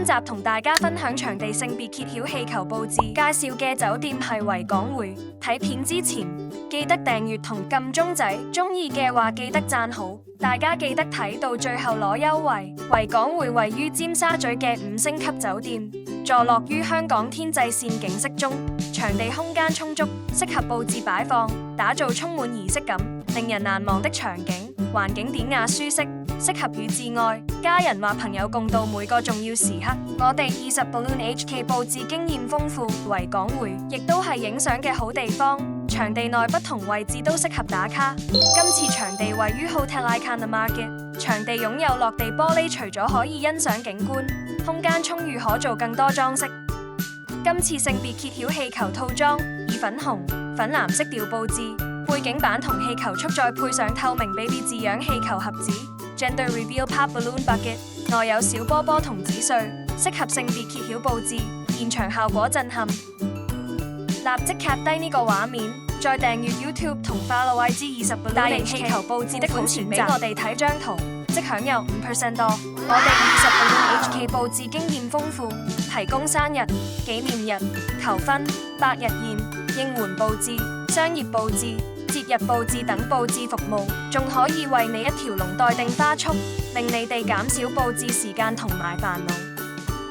集同大家分享場地性別揭曉氣球佈置，介紹嘅酒店係維港匯。睇片之前記得訂閱同撳鐘仔，中意嘅話記得讚好。大家記得睇到最後攞優惠。維港匯位於尖沙咀嘅5星級酒店，坐落於香港天際線景色中，場地空間充足，適合佈置擺放，打造充滿儀式感、令人難忘的場景。環境典雅舒適，適合與摯愛、家人或朋友共度每個重要時刻。我哋20 Balloon HK 佈置經驗豐富，維港匯亦都係影相嘅好地方。場地內不同位置都適合打卡。今次場地位於 Hotel Icon Market， 場地擁有落地玻璃，除咗可以欣賞景觀，空間充裕可做更多裝飾。今次性別揭曉氣球套裝以粉紅、粉藍色調佈置。背景板同氣球束再配上透明 baby 字樣氣球盒子 Gender Reveal Pop Balloon Bucket， 內有小波波同紙碎，適合性別揭曉佈置，現場效果震撼。立即卡低呢個畫面，再訂閱 YouTube 同 Follow IG 20 Balloon 大型氣球佈置的好選擇。俾我哋睇張圖，即享有5% off。我哋20 Balloon HK 佈置經驗豐富，提供生日、紀念日、求婚、百日宴、應援佈置、商業佈置、節日佈置等佈置服務，仲可以為你一條龍待定花束，令你哋減少佈置時間同埋煩惱。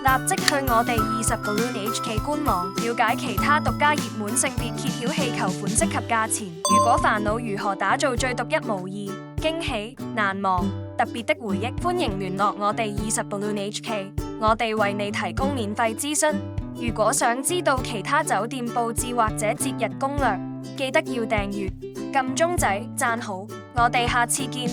立即去我哋20 Balloon HK 官網，了解其他獨家熱門性別揭曉氣球款式及價錢。如果煩惱如何打造最獨一無二、驚喜、難忘、特別的回憶，歡迎聯絡我哋20 Balloon HK， 我哋為你提供免費諮詢。如果想知道其他酒店佈置或者節日攻略，記得要訂閱、撳鐘仔、讚好。我哋下次見。